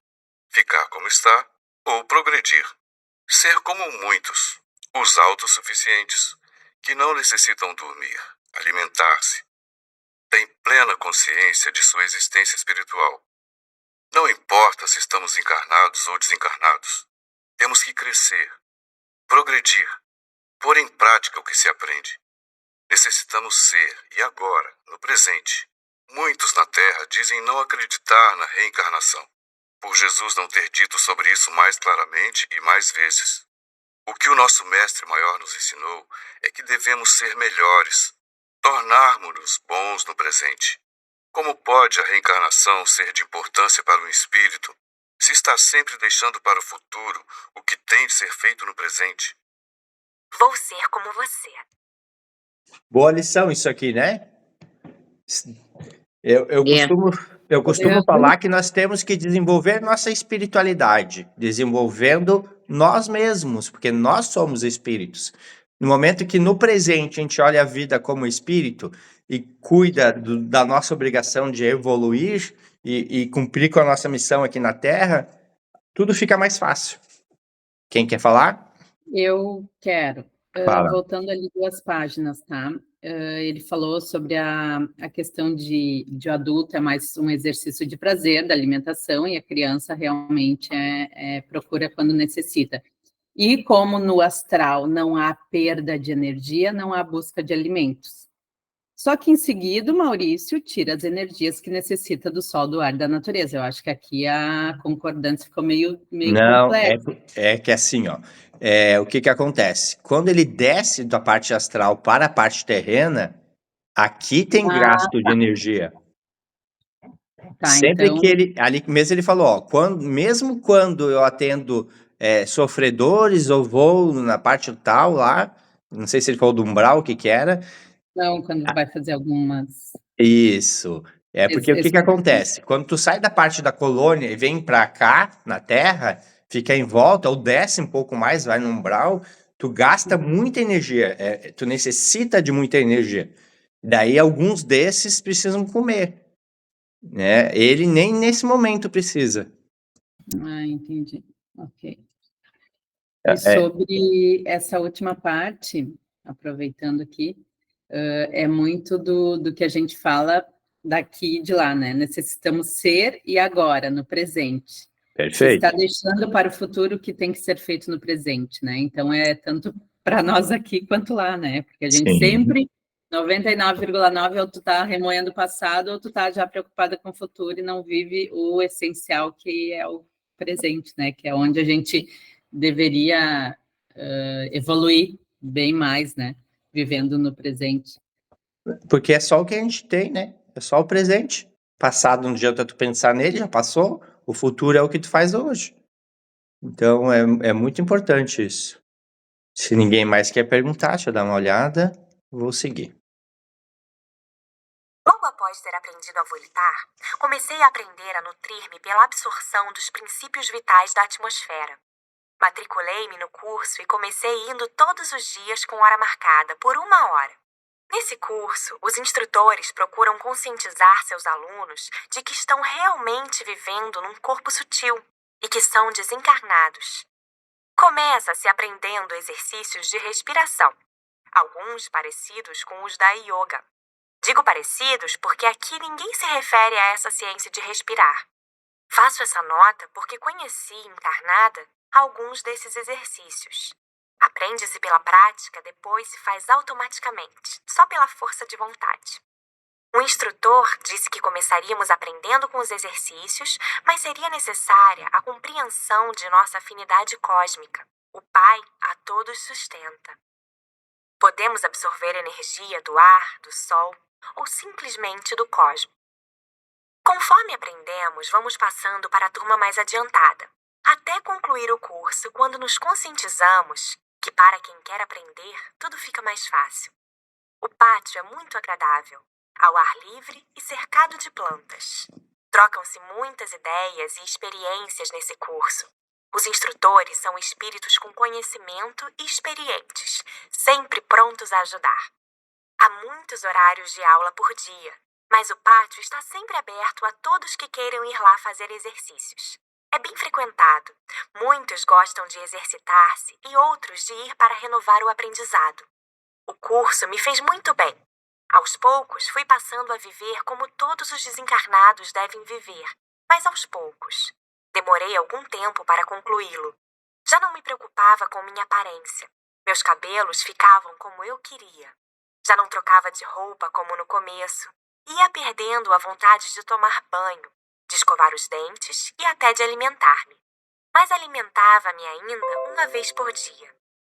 S11: ficar como está ou progredir. Ser como muitos, os autossuficientes, que não necessitam dormir, alimentar-se. Têm plena consciência de sua existência espiritual. Não importa se estamos encarnados ou desencarnados. Temos que crescer, progredir, pôr em prática o que se aprende. Necessitamos ser, e agora, no presente. Muitos na Terra dizem não acreditar na reencarnação, por Jesus não ter dito sobre isso mais claramente e mais vezes. O que o nosso Mestre Maior nos ensinou é que devemos ser melhores, tornarmos-nos bons no presente. Como pode a reencarnação ser de importância para o espírito se está sempre deixando para o futuro o que tem de ser feito no presente?
S4: Vou ser como você.
S1: Boa lição isso aqui, né? Eu
S5: É.
S1: costumo falar que nós temos que desenvolver nossa espiritualidade, desenvolvendo nós mesmos, porque nós somos espíritos. No momento que no presente a gente olha a vida como espírito e cuida da nossa obrigação de evoluir e cumprir com a nossa missão aqui na Terra, tudo fica mais fácil. Quem quer falar?
S2: Eu quero.
S1: Fala.
S2: Voltando ali 2 páginas, tá? Ele falou sobre a questão de o adulto é mais um exercício de prazer da alimentação e a criança realmente procura quando necessita. E como no astral não há perda de energia, não há busca de alimentos. Só que em seguida o Maurício tira as energias que necessita do sol, do ar, da natureza. Eu acho que aqui a concordância ficou meio
S1: Não,
S2: complexa.
S1: é que assim, ó, o que acontece? Quando ele desce da parte astral para a parte terrena, aqui tem gasto de energia.
S2: Tá,
S1: Sempre
S2: então,
S1: que ele, ali mesmo ele falou, ó, mesmo quando eu atendo sofredores ou vou na parte tal lá, não sei se ele falou do umbral, o que que era.
S2: não, quando vai fazer algumas...
S1: Isso. É porque o que acontece? Quando tu sai da parte da colônia e vem pra cá, na Terra, fica em volta, ou desce um pouco mais, vai no umbral, tu gasta muita energia, tu necessita de muita energia. Daí alguns desses precisam comer, né? Ele nem nesse momento precisa.
S2: Ah, entendi. Ok.
S1: É,
S2: E sobre essa última parte, aproveitando aqui, é muito do que a gente fala daqui e de lá, né? Necessitamos ser e agora, no presente.
S1: Perfeito.
S2: Está deixando para o futuro o que tem que ser feito no presente, né? Então, é tanto para nós aqui quanto lá, né? Porque a gente
S1: Sim.
S2: sempre, 99,9% ou tu tá remoendo o passado ou tu tá já preocupada com o futuro e não vive o essencial que é o presente, né? Que é onde a gente deveria evoluir bem mais, né? Vivendo no presente.
S1: Porque é só o que a gente tem, né? É só o presente. Passado não adianta tu pensar nele, já passou. O futuro é o que tu faz hoje. Então é muito importante isso. Se ninguém mais quer perguntar, deixa eu dar uma olhada. Vou seguir.
S4: Logo após ter aprendido a volitar, comecei a aprender a nutrir-me pela absorção dos princípios vitais da atmosfera. Matriculei-me no curso e comecei indo todos os dias com hora marcada, por 1 hora. Nesse curso, os instrutores procuram conscientizar seus alunos de que estão realmente vivendo num corpo sutil e que são desencarnados. Começa-se aprendendo exercícios de respiração, alguns parecidos com os da yoga. Digo parecidos porque aqui ninguém se refere a essa ciência de respirar. Faço essa nota porque conheci, encarnada, alguns desses exercícios. Aprende-se pela prática, depois se faz automaticamente, só pela força de vontade. O instrutor disse que começaríamos aprendendo com os exercícios, mas seria necessária a compreensão de nossa afinidade cósmica. O Pai a todos sustenta. Podemos absorver energia do ar, do sol ou simplesmente do cosmos. Conforme aprendemos, vamos passando para a turma mais adiantada, até concluir o curso, quando nos conscientizamos que para quem quer aprender, tudo fica mais fácil. O pátio é muito agradável, ao ar livre e cercado de plantas. Trocam-se muitas ideias e experiências nesse curso. Os instrutores são espíritos com conhecimento e experientes, sempre prontos a ajudar. Há muitos horários de aula por dia, mas o pátio está sempre aberto a todos que queiram ir lá fazer exercícios. É bem frequentado. Muitos gostam de exercitar-se e outros de ir para renovar o aprendizado. O curso me fez muito bem. Aos poucos, fui passando a viver como todos os desencarnados devem viver, mas aos poucos. Demorei algum tempo para concluí-lo. Já não me preocupava com minha aparência. Meus cabelos ficavam como eu queria. Já não trocava de roupa como no começo. Ia perdendo a vontade de tomar banho, de escovar os dentes e até de alimentar-me. Mas alimentava-me ainda uma vez por dia.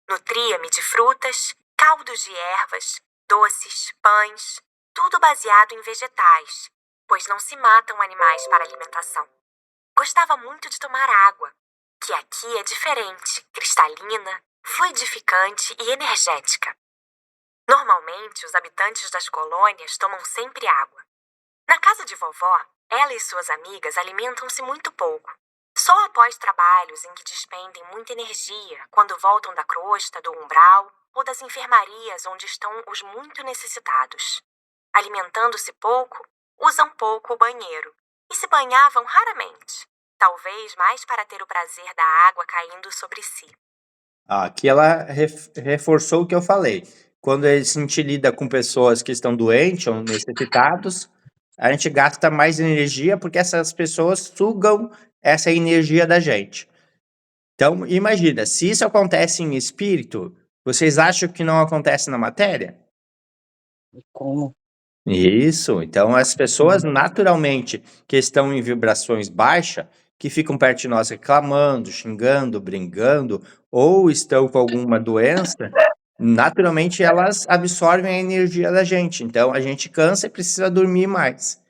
S4: Nutria-me de frutas, caldos de ervas, doces, pães, tudo baseado em vegetais, pois não se matam animais para alimentação. Gostava muito de tomar água, que aqui é diferente, cristalina, fluidificante e energética. Normalmente, os habitantes das colônias tomam sempre água. Na casa de vovó, ela e suas amigas alimentam-se muito pouco. Só após trabalhos em que despendem muita energia, quando voltam da crosta, do umbral ou das enfermarias onde estão os muito necessitados. Alimentando-se pouco, usam pouco o banheiro e se banhavam raramente, talvez mais para ter o prazer da água caindo sobre si.
S1: Aqui ela reforçou o que eu falei. Quando a gente lida com pessoas que estão doentes ou necessitados, a gente gasta mais energia porque essas pessoas sugam essa energia da gente. Então, imagina, se isso acontece em espírito, vocês acham que não acontece na matéria?
S5: Como?
S1: Isso, então as pessoas naturalmente que estão em vibrações baixas, que ficam perto de nós reclamando, xingando, brincando, ou estão com alguma doença, naturalmente elas absorvem a energia da gente. Então a gente cansa e precisa dormir mais.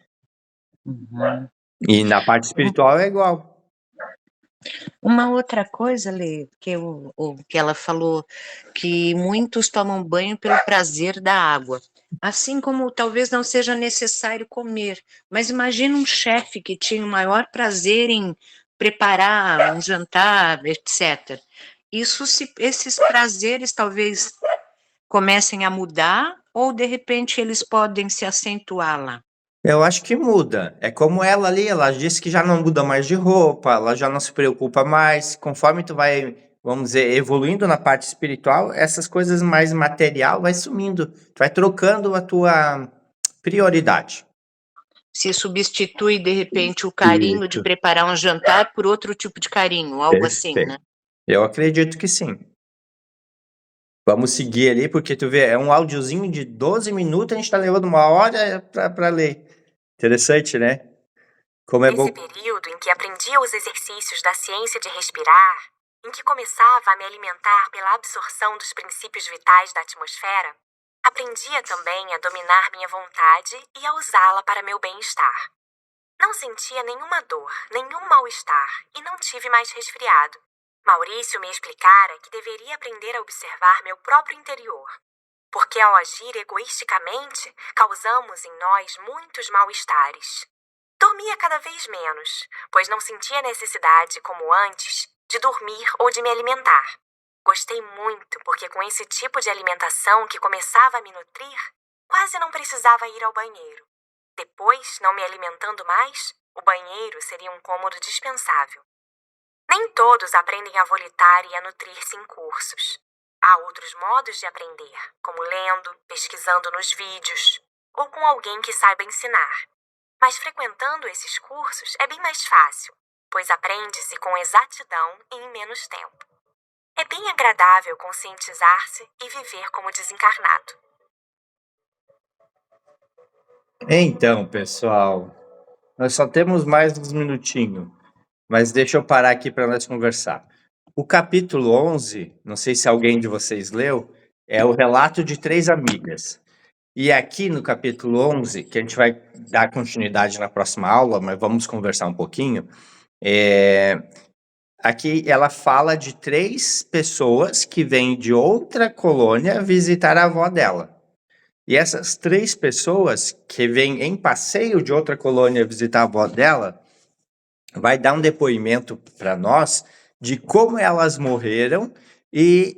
S5: Uhum.
S1: E na parte espiritual é igual.
S5: Uma outra coisa, Lê, que ela falou, que muitos tomam banho pelo prazer da água. Assim como talvez não seja necessário comer, mas imagina um chefe que tinha o maior prazer em preparar um jantar, etc. Esses prazeres talvez comecem a mudar ou de repente eles podem se acentuar lá?
S1: Eu acho que muda. É como ela ali, ela disse que já não muda mais de roupa, ela já não se preocupa mais. Conforme tu vai, vamos dizer, evoluindo na parte espiritual, essas coisas mais material vai sumindo. Tu vai trocando a tua prioridade.
S5: Se substitui, de repente, o carinho de
S1: Isso.
S5: preparar um jantar por outro tipo de carinho, algo assim, né?
S1: Eu acredito que sim. Vamos seguir ali, porque tu vê, é um áudiozinho de 12 minutos, a gente tá levando 1 hora pra ler. Interessante, né? Como é bom.
S4: Nesse período em que aprendia os exercícios da ciência de respirar, em que começava a me alimentar pela absorção dos princípios vitais da atmosfera, aprendia também a dominar minha vontade e a usá-la para meu bem-estar. Não sentia nenhuma dor, nenhum mal-estar e não tive mais resfriado. Maurício me explicara que deveria aprender a observar meu próprio interior, porque ao agir egoisticamente, causamos em nós muitos mal-estares. Dormia cada vez menos, pois não sentia necessidade, como antes, de dormir ou de me alimentar. Gostei muito, porque com esse tipo de alimentação que começava a me nutrir, quase não precisava ir ao banheiro. Depois, não me alimentando mais, o banheiro seria um cômodo dispensável. Nem todos aprendem a volitar e a nutrir-se em cursos. Há outros modos de aprender, como lendo, pesquisando nos vídeos, ou com alguém que saiba ensinar. Mas frequentando esses cursos é bem mais fácil, pois aprende-se com exatidão e em menos tempo. É bem agradável conscientizar-se e viver como desencarnado.
S1: Então, pessoal, nós só temos mais uns minutinhos, mas deixa eu parar aqui para nós conversar. O capítulo 11, não sei se alguém de vocês leu, é o relato de 3 amigas. E aqui no capítulo 11, que a gente vai dar continuidade na próxima aula, mas vamos conversar um pouquinho, aqui ela fala de 3 pessoas que vêm de outra colônia visitar a avó dela. E essas 3 pessoas que vêm em passeio de outra colônia visitar a avó dela, vai dar um depoimento para nós de como elas morreram e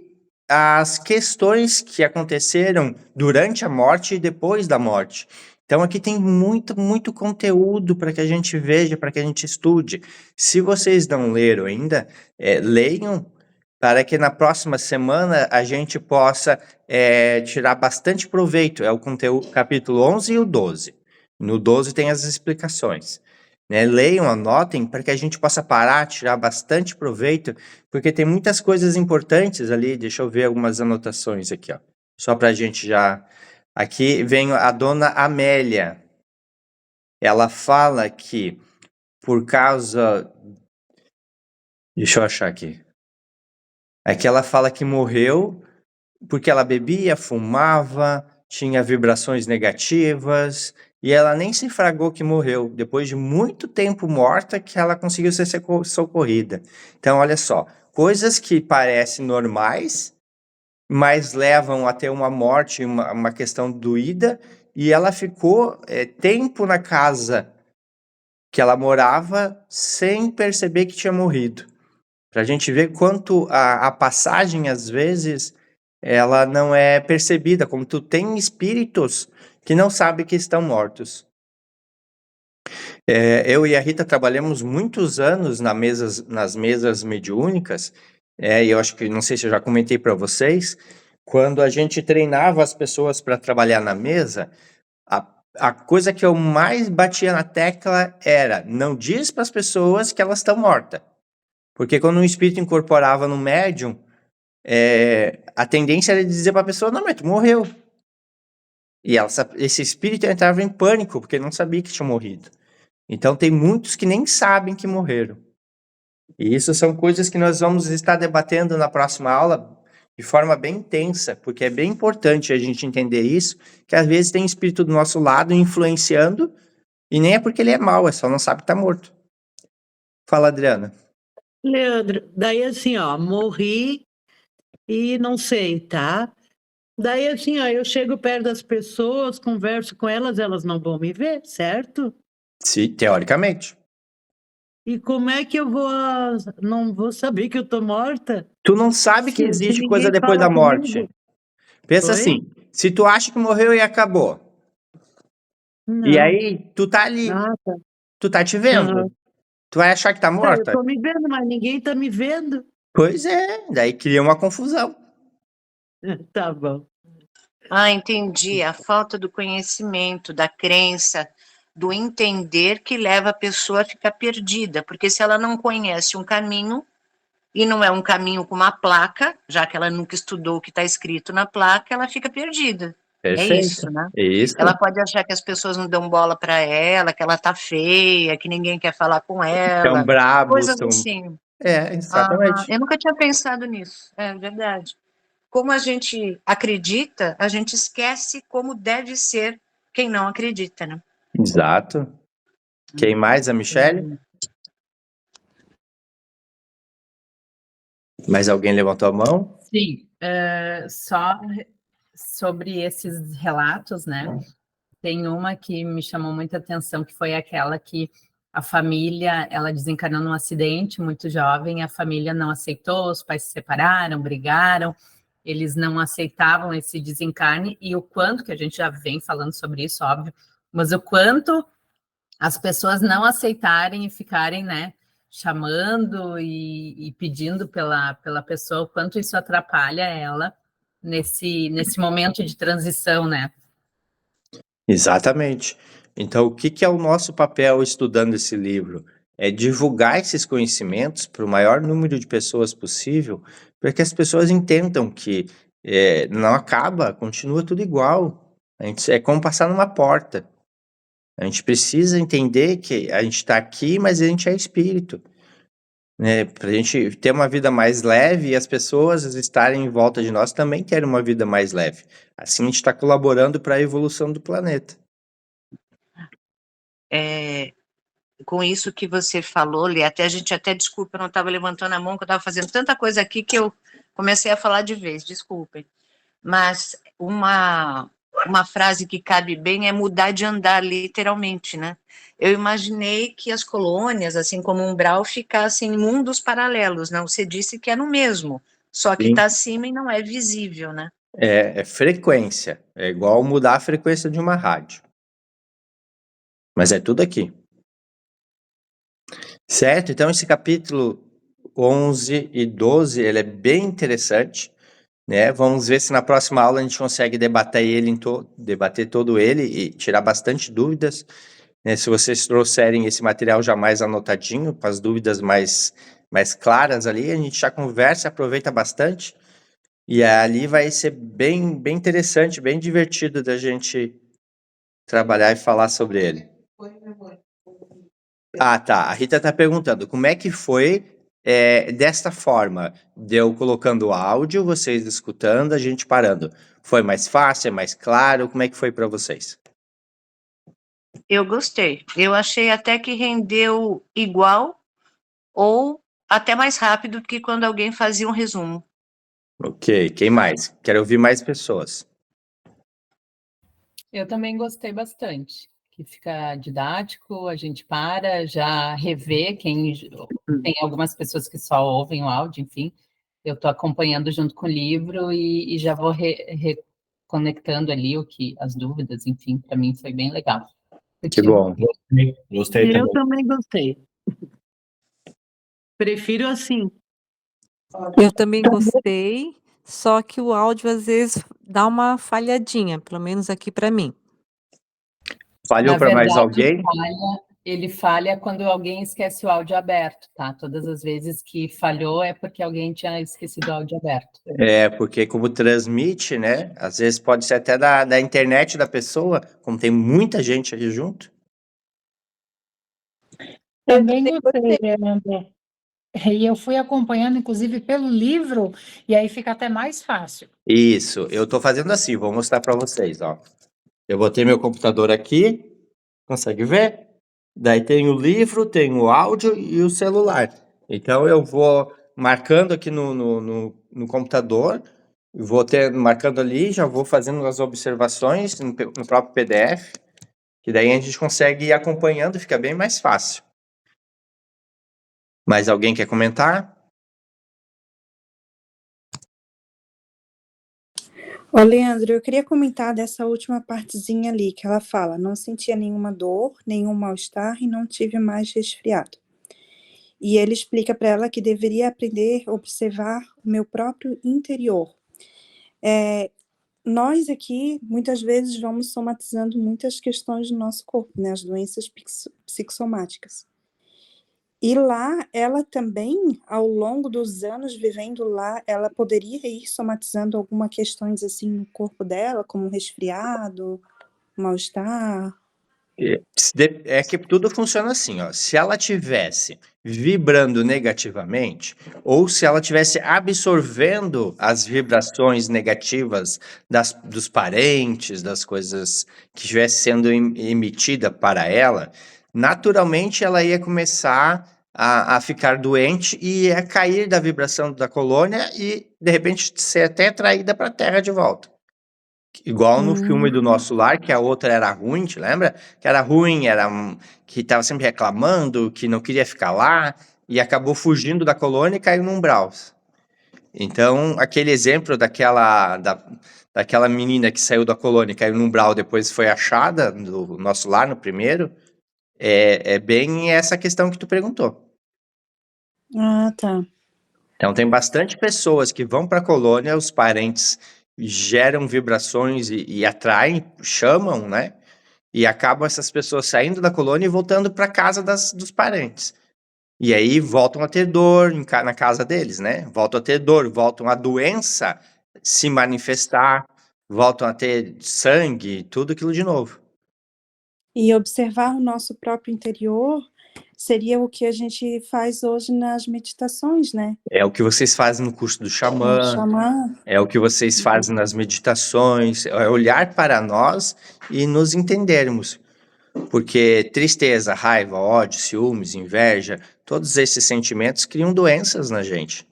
S1: as questões que aconteceram durante a morte e depois da morte. Então aqui tem muito, muito conteúdo para que a gente veja, para que a gente estude. Se vocês não leram ainda, leiam para que na próxima semana a gente possa tirar bastante proveito. É o conteúdo, capítulo 11 e o 12. No 12 tem as explicações. Né? Leiam, anotem, para que a gente possa parar, tirar bastante proveito, porque tem muitas coisas importantes ali. Deixa eu ver algumas anotações aqui, ó. Só para a gente já... Aqui vem a dona Amélia. Ela fala que por causa... Deixa eu achar aqui. Aqui ela fala que morreu porque ela bebia, fumava, tinha vibrações negativas, e ela nem se fragou que morreu. Depois de muito tempo morta que ela conseguiu ser socorrida. Então, olha só, coisas que parecem normais, mas levam até uma morte, uma questão doída, e ela ficou tempo na casa que ela morava sem perceber que tinha morrido. Para a gente ver quanto a passagem, às vezes, ela não é percebida, como tu tem espíritos que não sabem que estão mortos. Eu e a Rita trabalhamos muitos anos nas mesas mediúnicas, e eu acho que, não sei se eu já comentei para vocês, quando a gente treinava as pessoas para trabalhar na mesa, a coisa que eu mais batia na tecla era, não diz para as pessoas que elas estão mortas. Porque quando um espírito incorporava no médium, a tendência era dizer para a pessoa, não, mas tu morreu. E esse espírito entrava em pânico, porque não sabia que tinha morrido. Então tem muitos que nem sabem que morreram. E isso são coisas que nós vamos estar debatendo na próxima aula de forma bem intensa, porque é bem importante a gente entender isso, que às vezes tem espírito do nosso lado influenciando, e nem é porque ele é mau, é só não sabe que está morto. Fala, Adriana.
S9: Leandro, daí assim, ó, morri e não sei, tá? Daí assim, ó, eu chego perto das pessoas, converso com elas, elas não vão me ver, certo?
S1: Sim, teoricamente.
S9: E como é que eu não vou saber que eu tô morta?
S1: Tu não sabe que
S9: Se
S1: existe
S9: ninguém
S1: coisa depois
S9: fala
S1: da morte.
S9: comigo?
S1: Pensa
S9: Oi?
S1: assim, se tu acha que morreu e acabou, e
S9: Não.
S1: aí tu tá ali,
S9: Ah, tá.
S1: tu tá te vendo,
S9: Aham.
S1: tu vai achar que tá
S9: Eu
S1: morta?
S9: tô me vendo, mas ninguém tá me vendo.
S1: Pois é, daí cria uma confusão.
S9: Tá bom.
S5: Ah, entendi. A falta do conhecimento, da crença, do entender que leva a pessoa a ficar perdida. Porque se ela não conhece um caminho, e não é um caminho com uma placa, já que ela nunca estudou o que está escrito na placa, ela fica perdida. É
S1: Perfeito.
S5: isso, né?
S1: Isso.
S5: Ela pode achar que as pessoas não dão bola para ela, que ela tá feia, que ninguém quer falar com
S1: São
S5: ela,
S1: brabos,
S5: coisas
S1: são...
S5: assim.
S1: exatamente.
S5: Eu nunca tinha pensado nisso, é verdade. Como a gente acredita, a gente esquece como deve ser quem não acredita, né?
S1: Exato. Quem mais, a Michele? Mais alguém levantou a mão?
S2: Sim, só sobre esses relatos, né? Tem uma que me chamou muita atenção, que foi aquela que a família, ela desencarnou num acidente muito jovem, a família não aceitou, os pais se separaram, brigaram, eles não aceitavam esse desencarne, e o quanto, que a gente já vem falando sobre isso, óbvio, mas o quanto as pessoas não aceitarem e ficarem, né, chamando e pedindo pela pessoa, o quanto isso atrapalha ela nesse momento de transição, né?
S1: Exatamente. Então, o que é o nosso papel estudando esse livro? É divulgar esses conhecimentos para o maior número de pessoas possível, para que as pessoas entendam que não acaba, continua tudo igual. É como passar numa porta. A gente precisa entender que a gente está aqui, mas a gente é espírito. Né? Para a gente ter uma vida mais leve e as pessoas estarem em volta de nós também terem uma vida mais leve. Assim a gente está colaborando para a evolução do planeta.
S5: Com isso que você falou, Lê, a gente até, desculpa, eu não estava levantando a mão, que eu estava fazendo tanta coisa aqui que eu comecei a falar de vez, desculpem. Mas uma frase que cabe bem é mudar de andar, literalmente, né? Eu imaginei que as colônias, assim como o umbral, ficassem em mundos paralelos, não? Você disse que é no mesmo, só que está acima e não é visível, né?
S1: É frequência, é igual mudar a frequência de uma rádio. Mas é tudo aqui. Certo? Então, esse capítulo 11 e 12, ele é bem interessante, né? Vamos ver se na próxima aula a gente consegue debater todo ele e tirar bastante dúvidas, né? Se vocês trouxerem esse material já mais anotadinho, com as dúvidas mais claras ali, a gente já conversa, aproveita bastante, e ali vai ser bem interessante, bem divertido da gente trabalhar e falar sobre ele. Ah, tá. A Rita tá perguntando, como é que foi desta forma? Deu colocando áudio, vocês escutando, a gente parando. Foi mais fácil, é mais claro? Como é que foi para vocês?
S5: Eu gostei. Eu achei até que rendeu igual ou até mais rápido do que quando alguém fazia um resumo.
S1: Ok, quem mais? Quero ouvir mais pessoas.
S2: Eu também gostei bastante, que fica didático, a gente já revê, tem algumas pessoas que só ouvem o áudio, enfim, eu estou acompanhando junto com o livro e já vou reconectando ali as dúvidas, enfim, para mim foi bem legal.
S1: Que bom.
S12: Gostei
S9: Eu
S12: também.
S9: também gostei. Prefiro assim.
S13: Eu também gostei, só que o áudio às vezes dá uma falhadinha, pelo menos aqui para mim.
S1: Falhou
S2: Na
S1: para mais
S2: verdade,
S1: alguém?
S2: ele falha quando alguém esquece o áudio aberto, tá? Todas as vezes que falhou é porque alguém tinha esquecido o áudio aberto.
S1: É, porque como transmite, né? Às vezes pode ser até da internet da pessoa, como tem muita gente aqui junto.
S3: Também gostei, Leandro. E eu fui acompanhando, inclusive, pelo livro, e aí fica até mais fácil.
S1: Isso, eu tô fazendo assim, vou mostrar para vocês, ó. Eu botei meu computador aqui, consegue ver? Daí tem o livro, tem o áudio e o celular. Então eu vou marcando aqui no computador, vou marcando ali, já vou fazendo as observações no próprio PDF, que daí a gente consegue ir acompanhando, fica bem mais fácil. Mais alguém quer comentar?
S14: Ô, Leandro, eu queria comentar dessa última partezinha ali, que ela fala, não sentia nenhuma dor, nenhum mal-estar e não tive mais resfriado. E ele explica para ela que deveria aprender a observar o meu próprio interior. Nós aqui, muitas vezes, vamos somatizando muitas questões do nosso corpo, né, as doenças psicossomáticas. E lá, ela também, ao longo dos anos vivendo lá, ela poderia ir somatizando algumas questões assim no corpo dela, como um resfriado, mal-estar.
S1: É que tudo funciona assim, ó. Se ela tivesse vibrando negativamente, ou se ela tivesse absorvendo as vibrações negativas dos parentes, das coisas que estivesse sendo emitida para ela, naturalmente ela ia começar a ficar doente e ia cair da vibração da colônia e, de repente, ser até atraída para a Terra de volta. Igual no filme do Nosso Lar, que a outra era ruim, te lembra? Que era ruim, que estava sempre reclamando, que não queria ficar lá, e acabou fugindo da colônia e caiu num umbral. Então, aquele exemplo daquela menina que saiu da colônia e caiu num umbral, depois foi achada no Nosso Lar, no primeiro, é bem essa questão que tu perguntou.
S14: Ah, tá.
S1: Então, tem bastante pessoas que vão para a colônia, os parentes geram vibrações e atraem, chamam, né? E acabam essas pessoas saindo da colônia e voltando para casa dos parentes. E aí voltam a ter dor na casa deles, né? Voltam a ter dor, voltam a doença se manifestar, voltam a ter sangue, tudo aquilo de novo.
S14: E observar o nosso próprio interior seria o que a gente faz hoje nas meditações, né?
S1: É o que vocês fazem no curso do xamã, é o que vocês fazem nas meditações, é olhar para nós e nos entendermos. Porque tristeza, raiva, ódio, ciúmes, inveja, todos esses sentimentos criam doenças na gente.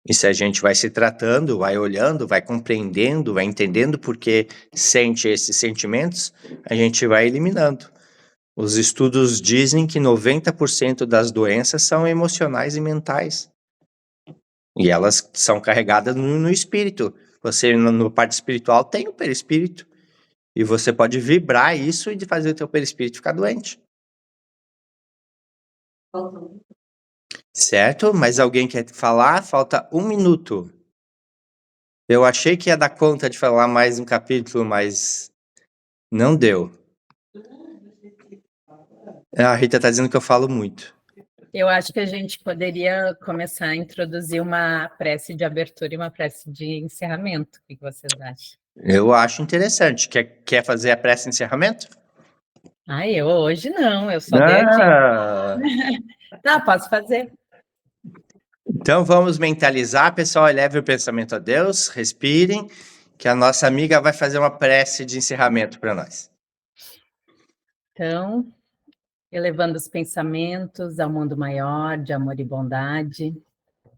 S1: E se a gente vai se tratando, vai olhando, vai compreendendo, vai entendendo por que sente esses sentimentos, a gente vai eliminando. Os estudos dizem que 90% das doenças são emocionais e mentais. E elas são carregadas no espírito. Você, na parte espiritual, tem o perispírito. E você pode vibrar isso e de fazer o teu perispírito ficar doente. Certo? Mas alguém quer falar? Falta 1 minuto. Eu achei que ia dar conta de falar mais um capítulo, mas não deu. A Rita tá dizendo que eu falo muito.
S2: Eu acho que a gente poderia começar a introduzir uma prece de abertura e uma prece de encerramento. O que vocês acham?
S1: Eu acho interessante. Quer fazer a prece de encerramento?
S2: Eu hoje não, eu só dei a dica. Não, posso fazer.
S1: Então vamos mentalizar, pessoal, eleve o pensamento a Deus, respirem, que a nossa amiga vai fazer uma prece de encerramento para nós.
S2: Então, elevando os pensamentos ao mundo maior, de amor e bondade,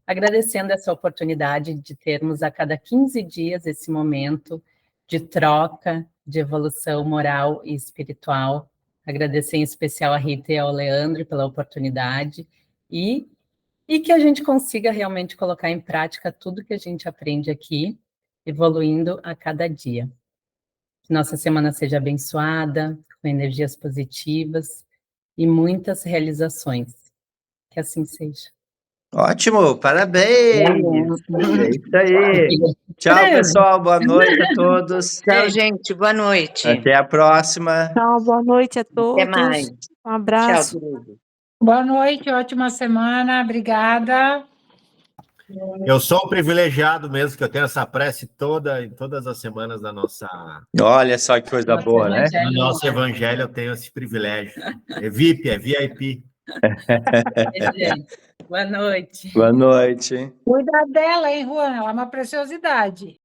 S2: agradecendo essa oportunidade de termos a cada 15 dias esse momento de troca, de evolução moral e espiritual. Agradecer em especial a Rita e ao Leandro pela oportunidade e que a gente consiga realmente colocar em prática tudo que a gente aprende aqui, evoluindo a cada dia. Que nossa semana seja abençoada, com energias positivas e muitas realizações. Que assim seja.
S1: Ótimo, parabéns! É isso aí. Tchau, pessoal, boa noite a todos.
S5: Tchau, gente, boa noite.
S1: Até a próxima.
S13: Tchau, boa noite a todos.
S5: Até mais.
S13: Um abraço.
S5: Tchau, querido.
S3: Boa noite, ótima semana, obrigada.
S12: Eu sou um privilegiado mesmo, que eu tenho essa prece em todas as semanas da nossa...
S1: Olha só que coisa boa, né?
S12: No nosso evangelho eu tenho esse privilégio. É VIP, é VIP.
S2: Boa noite.
S1: Boa noite.
S3: Cuida dela, hein, Juan? Ela é uma preciosidade.